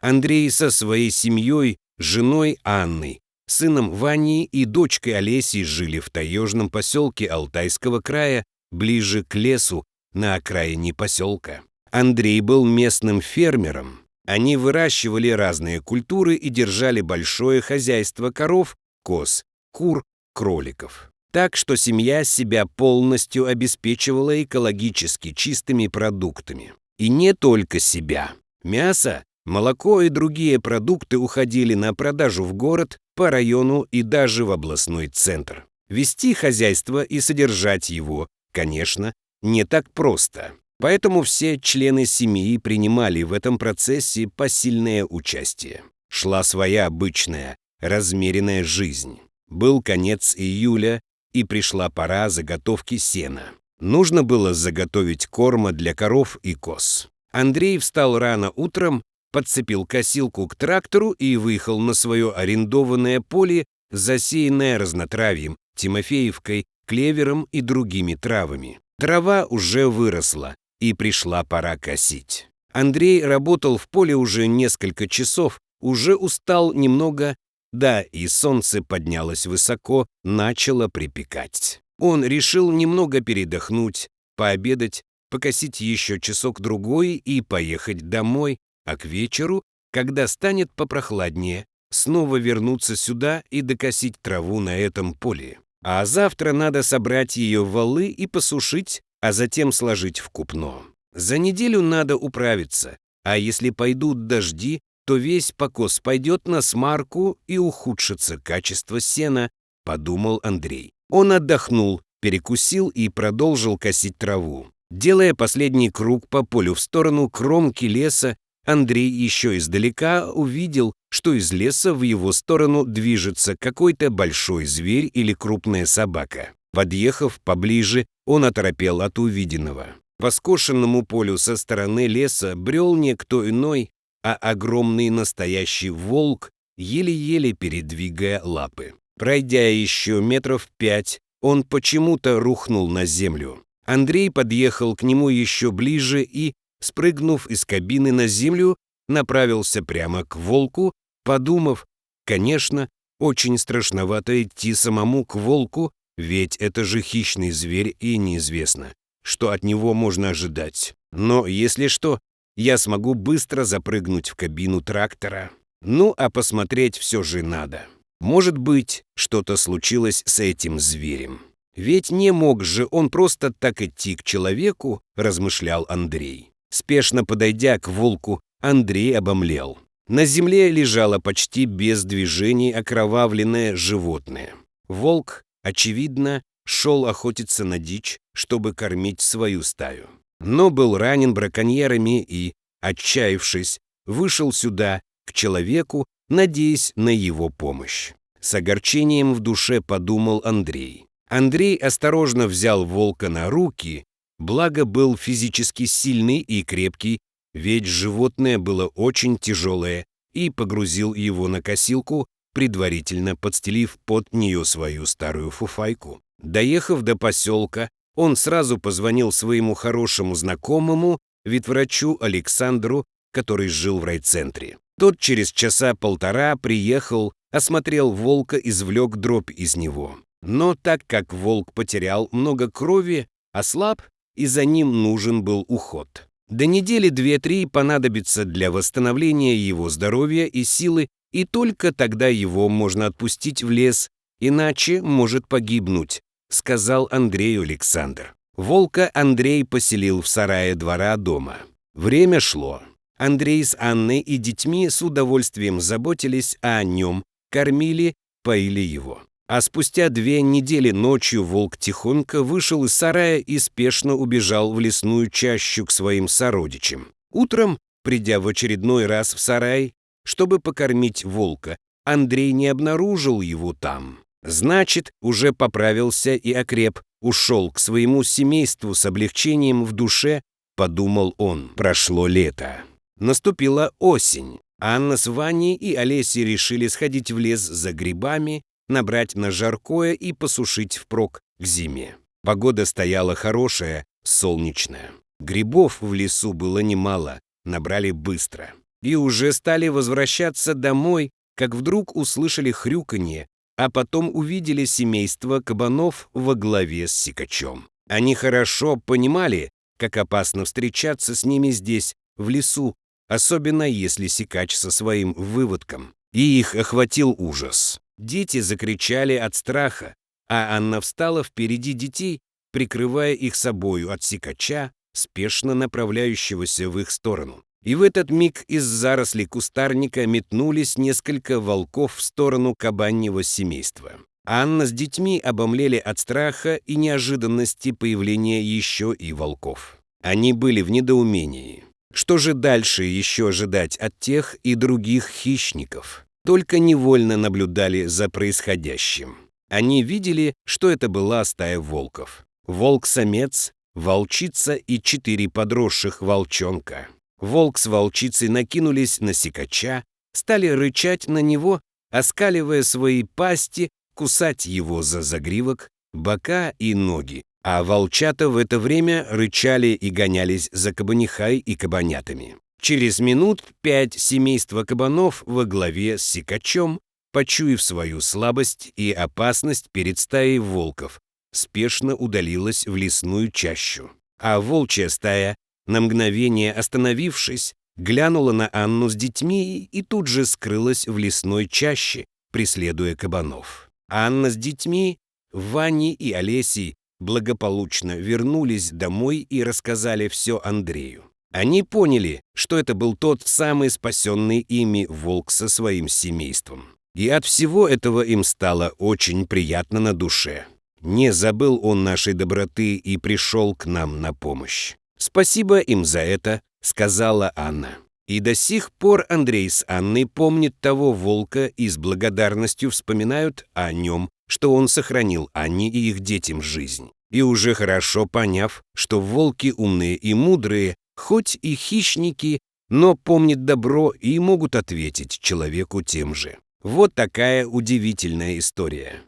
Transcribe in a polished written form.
Андрей со своей семьей, женой Анной, сыном Ваней и дочкой Олесей жили в таежном поселке Алтайского края, ближе к лесу, на окраине поселка. Андрей был местным фермером. Они выращивали разные культуры и держали большое хозяйство коров, коз, кур, кроликов. Так что семья себя полностью обеспечивала экологически чистыми продуктами. И не только себя. Мясо, молоко и другие продукты уходили на продажу в город, по району и даже в областной центр. Вести хозяйство и содержать его, конечно, не так просто. Поэтому все члены семьи принимали в этом процессе посильное участие. Шла своя обычная, размеренная жизнь. Был конец июля, и пришла пора заготовки сена. Нужно было заготовить корма для коров и коз. Андрей встал рано утром, подцепил косилку к трактору и выехал на свое арендованное поле, засеянное разнотравьем, тимофеевкой, клевером и другими травами. Трава уже выросла, и пришла пора косить. Андрей работал в поле уже несколько часов, уже устал немного, да, и солнце поднялось высоко, начало припекать. Он решил немного передохнуть, пообедать, покосить еще часок-другой и поехать домой, а к вечеру, когда станет попрохладнее, снова вернуться сюда и докосить траву на этом поле. А завтра надо собрать ее в валы и посушить, а затем сложить в купно. За неделю надо управиться, а если пойдут дожди, то весь покос пойдет на смарку и ухудшится качество сена, подумал Андрей. Он отдохнул, перекусил и продолжил косить траву. Делая последний круг по полю в сторону кромки леса, Андрей еще издалека увидел, что из леса в его сторону движется какой-то большой зверь или крупная собака. Подъехав поближе, он оторопел от увиденного. По скошенному полю со стороны леса брел не кто иной, а огромный настоящий волк, еле-еле передвигая лапы. Пройдя еще метров 5, он почему-то рухнул на землю. Андрей подъехал к нему еще ближе и, спрыгнув из кабины на землю, направился прямо к волку, подумав, конечно, очень страшновато идти самому к волку, ведь это же хищный зверь и неизвестно, что от него можно ожидать. Но если что, я смогу быстро запрыгнуть в кабину трактора. Ну, а посмотреть все же надо. Может быть, что-то случилось с этим зверем. Ведь не мог же он просто так идти к человеку, размышлял Андрей. Спешно подойдя к волку, Андрей обомлел. На земле лежало почти без движений окровавленное животное. Волк, очевидно, шел охотиться на дичь, чтобы кормить свою стаю. Но был ранен браконьерами и, отчаявшись, вышел сюда, к человеку, надеясь на его помощь. С огорчением в душе подумал Андрей. Андрей осторожно взял волка на руки, благо был физически сильный и крепкий, ведь животное было очень тяжелое, и погрузил его на косилку, предварительно подстелив под нее свою старую фуфайку. Доехав до поселка, он сразу позвонил своему хорошему знакомому, ветврачу Александру, который жил в райцентре. Тот через часа полтора приехал, осмотрел волка, извлек дробь из него. Но так как волк потерял много крови, ослаб, и за ним нужен был уход. До недели 2-3 понадобится для восстановления его здоровья и силы, и только тогда его можно отпустить в лес, иначе может погибнуть, сказал Андрею Александр. Волка Андрей поселил в сарае двора дома. Время шло. Андрей с Анной и детьми с удовольствием заботились о нем, кормили, поили его. А спустя 2 недели ночью волк тихонько вышел из сарая и спешно убежал в лесную чащу к своим сородичам. Утром, придя в очередной раз в сарай, чтобы покормить волка, Андрей не обнаружил его там. Значит, уже поправился и окреп, ушел к своему семейству с облегчением в душе, подумал он. Прошло лето. Наступила осень. Анна с Ваней и Олесей решили сходить в лес за грибами, набрать на жаркое и посушить впрок к зиме. Погода стояла хорошая, солнечная. Грибов в лесу было немало, набрали быстро. и уже стали возвращаться домой, как вдруг услышали хрюканье, а потом увидели семейство кабанов во главе с Сикачом. Они хорошо понимали, как опасно встречаться с ними здесь, в лесу, особенно если Сикач со своим выводком. И их охватил ужас. Дети закричали от страха, а Анна встала впереди детей, прикрывая их собою от Сикача, спешно направляющегося в их сторону. И в этот миг из зарослей кустарника метнулись несколько волков в сторону кабаньего семейства. Анна с детьми обомлели от страха и неожиданности появления еще и волков. Они были в недоумении. Что же дальше еще ожидать от тех и других хищников? Только невольно наблюдали за происходящим. Они видели, что это была стая волков. Волк-самец, волчица и 4 подросших волчонка. Волк с волчицей накинулись на Сикача, стали рычать на него, оскаливая свои пасти, кусать его за загривок, бока и ноги. А волчата в это время рычали и гонялись за кабанихай и кабанятами. Через минут 5 семейство кабанов во главе с Сикачом, почуяв свою слабость и опасность перед стаей волков, спешно удалилось в лесную чащу. А волчья стая, на мгновение остановившись, глянула на Анну с детьми и тут же скрылась в лесной чаще, преследуя кабанов. Анна с детьми, Ваней и Олесей благополучно вернулись домой и рассказали все Андрею. Они поняли, что это был тот самый спасенный ими волк со своим семейством. И от всего этого им стало очень приятно на душе. Не забыл он нашей доброты и пришел к нам на помощь. «Спасибо им за это», — сказала Анна. И до сих пор Андрей с Анной помнят того волка и с благодарностью вспоминают о нем, что он сохранил Анне и их детям жизнь. И уже хорошо поняв, что волки умные и мудрые, хоть и хищники, но помнят добро и могут ответить человеку тем же. Вот такая удивительная история.